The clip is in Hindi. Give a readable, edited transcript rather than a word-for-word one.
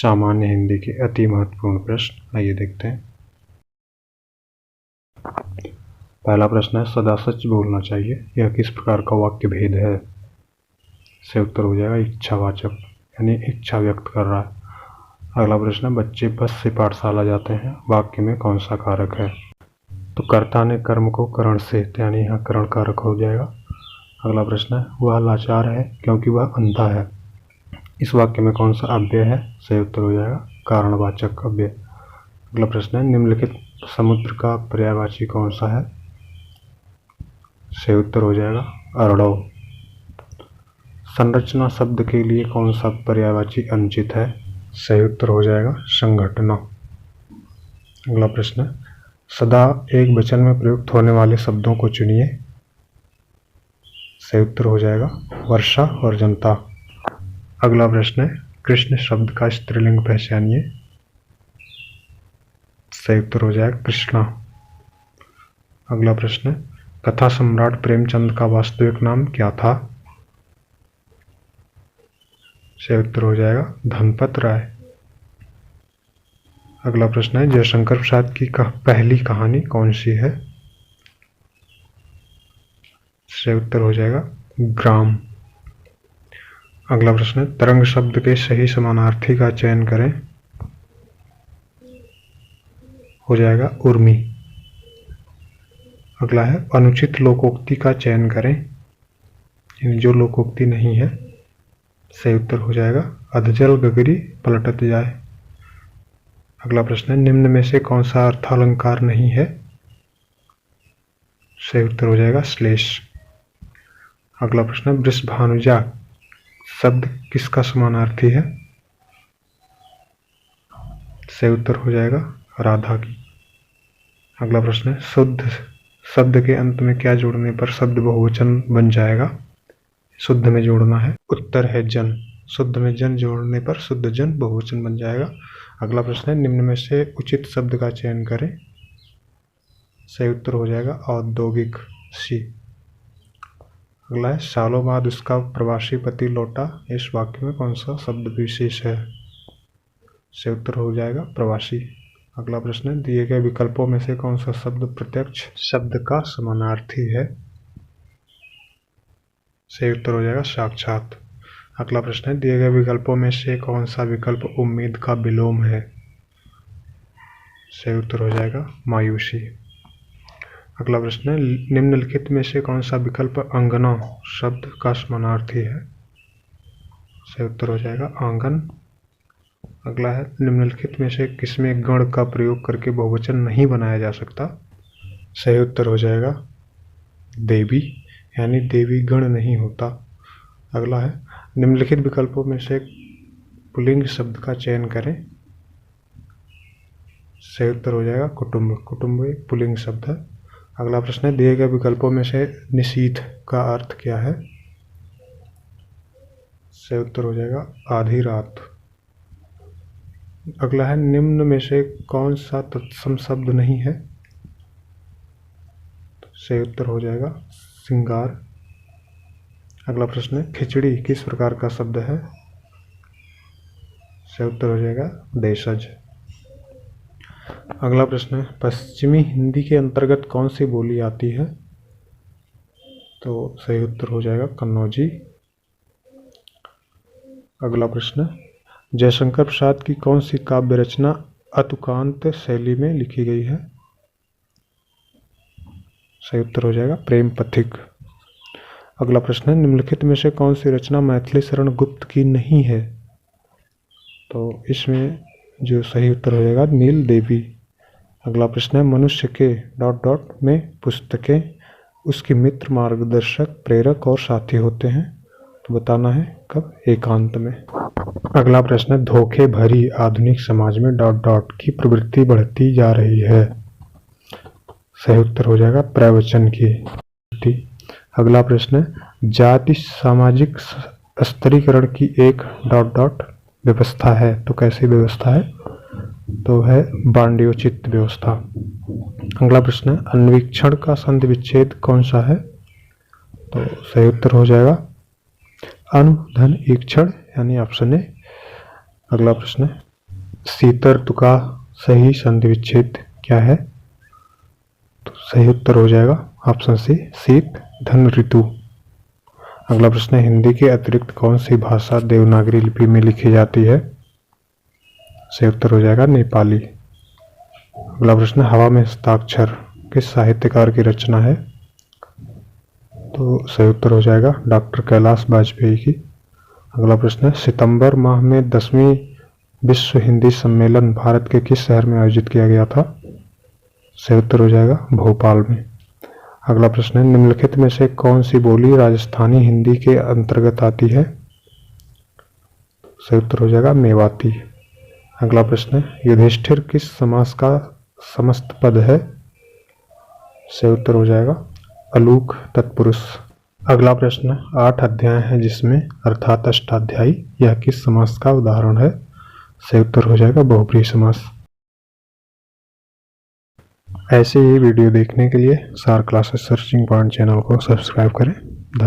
सामान्य हिंदी के अति महत्वपूर्ण प्रश्न, आइए देखते हैं। पहला प्रश्न है, सदा सच बोलना चाहिए, यह किस प्रकार का वाक्य भेद है? से उत्तर हो जाएगा इच्छावाचक, यानी इच्छा व्यक्त कर रहा है। अगला प्रश्न है, बच्चे बस से पाठशाला जाते हैं, वाक्य में कौन सा कारक है? तो कर्ता ने कर्म को करण से, यानी यहाँ करण कारक हो जाएगा। अगला प्रश्न है, वह लाचार है क्योंकि वह अंधा है, इस वाक्य में कौन सा अव्यय है? सही उत्तर हो जाएगा कारणवाचक अव्यय। अगला प्रश्न है, निम्नलिखित समुद्र का पर्यायवाची कौन सा है? सही उत्तर हो जाएगा अर्णव। संरचना शब्द के लिए कौन सा पर्यायवाची अनुचित है? सही उत्तर हो जाएगा संघटना। अगला प्रश्न है, सदा एक वचन में प्रयुक्त होने वाले शब्दों को चुनिए। सही उत्तर हो जाएगा वर्षा और जनता। अगला प्रश्न है, कृष्ण शब्द का स्त्रीलिंग पहचानिए। सही उत्तर हो जाएगा कृष्णा। अगला प्रश्न है, कथा सम्राट प्रेमचंद का वास्तविक नाम क्या था? सही उत्तर हो जाएगा धनपत राय। अगला प्रश्न है, जयशंकर प्रसाद की पहली कहानी कौन सी है? सही उत्तर हो जाएगा ग्राम। अगला प्रश्न है, तरंग शब्द के सही समानार्थी का चयन करें। हो जाएगा उर्मी। अगला है, अनुचित लोकोक्ति का चयन करें, यानी जो लोकोक्ति नहीं है। सही उत्तर हो जाएगा अधजल गगरी पलटत जाए। अगला प्रश्न है, निम्न में से कौन सा अर्थालंकार नहीं है? सही उत्तर हो जाएगा श्लेष। अगला प्रश्न है, वृषभानुजा शब्द किसका समानार्थी है? सही उत्तर हो जाएगा राधा की। अगला प्रश्न है, शुद्ध शब्द के अंत में क्या जोड़ने पर शब्द बहुवचन बन जाएगा? शुद्ध में जोड़ना है, उत्तर है जन। शुद्ध में जन जोड़ने पर शुद्ध जन बहुवचन बन जाएगा। अगला प्रश्न है, निम्न में से उचित शब्द का चयन करें। सही उत्तर हो जाएगा औद्योगिक सी। अगला है, सालों बाद उसका प्रवासी पति लौटा, इस वाक्य में कौन सा शब्द विशेष है? सही उत्तर हो जाएगा प्रवासी। अगला प्रश्न है, दिए गए विकल्पों में से कौन सा शब्द प्रत्यक्ष शब्द का समानार्थी है? सही उत्तर हो जाएगा साक्षात। अगला प्रश्न है, दिए गए विकल्पों में से कौन सा विकल्प उम्मीद का विलोम है? सही उत्तर हो जाएगा मायूसी। अगला प्रश्न है, निम्नलिखित में से कौन सा विकल्प अंगना शब्द का समानार्थी है? सही उत्तर हो जाएगा आंगन। अगला है, निम्नलिखित में से किसमें गण का प्रयोग करके बहुवचन नहीं बनाया जा सकता? सही उत्तर हो जाएगा देवी, यानी देवी गण नहीं होता। अगला है, निम्नलिखित विकल्पों में से पुल्लिंग शब्द का चयन करें। सही उत्तर हो जाएगा कुटुंब। कुटुंब एक पुल्लिंग शब्द है। अगला प्रश्न है, दिए गए विकल्पों में से निशीथ का अर्थ क्या है? सही उत्तर हो जाएगा आधी रात। अगला है, निम्न में से कौन सा तत्सम शब्द नहीं है? सही उत्तर हो जाएगा सिंगार। अगला प्रश्न है, खिचड़ी किस प्रकार का शब्द है? सही उत्तर हो जाएगा देशज। अगला प्रश्न है, पश्चिमी हिंदी के अंतर्गत कौन सी बोली आती है? तो सही उत्तर हो जाएगा कन्नौजी। अगला प्रश्न, जयशंकर प्रसाद की कौन सी काव्य रचना अतुकांत शैली में लिखी गई है? सही उत्तर हो जाएगा प्रेम पथिक। अगला प्रश्न है, निम्नलिखित में से कौन सी रचना मैथिली शरण गुप्त की नहीं है? तो इसमें जो सही उत्तर हो जाएगा नील देवी। अगला प्रश्न है, मनुष्य के ... में पुस्तकें उसके मित्र, मार्गदर्शक, प्रेरक और साथी होते हैं, तो बताना है कब? एकांत में। अगला प्रश्न है, धोखे भरी आधुनिक समाज में ... की प्रवृत्ति जा रही है। सही उत्तर हो जाएगा प्रवचन की। अगला प्रश्न है, जाति सामाजिक स्तरीकरण की एक ... व्यवस्था है, तो कैसी व्यवस्था है? तो है बांड्योचित व्यवस्था। अगला प्रश्न है, अन्वीक्षण का संधि विच्छेद कौन सा है? तो सही उत्तर हो जाएगा अनुधन ईक्षण, यानी ऑप्शन ए। अगला प्रश्न है, शीतर्तु का सही संधि विच्छेद क्या है? तो सही उत्तर हो जाएगा ऑप्शन सी, शीत धन ऋतु। अगला प्रश्न है, हिंदी के अतिरिक्त कौन सी भाषा देवनागरी लिपि में लिखी जाती है? सही उत्तर हो जाएगा नेपाली। अगला प्रश्न, हवा में हस्ताक्षर किस साहित्यकार की रचना है? तो सही उत्तर हो जाएगा डॉक्टर कैलाश वाजपेयी की। अगला प्रश्न है, सितंबर माह में 10वीं विश्व हिंदी सम्मेलन भारत के किस शहर में आयोजित किया गया था? सही उत्तर हो जाएगा भोपाल में। अगला प्रश्न है, निम्नलिखित में से कौन सी बोली राजस्थानी हिंदी के अंतर्गत आती है? सही उत्तर हो जाएगा मेवाती। अगला प्रश्न है, युधिष्ठिर किस समास का समस्त पद है? सही उत्तर हो जाएगा अलूक तत्पुरुष। अगला प्रश्न, 8 अध्याय है जिसमें अर्थात अष्टाध्यायी, यह किस समास का उदाहरण है? सही उत्तर हो जाएगा बहुब्रीहि समास। ऐसे ही वीडियो देखने के लिए सार क्लासेस सर्चिंग पॉइंट चैनल को सब्सक्राइब करें।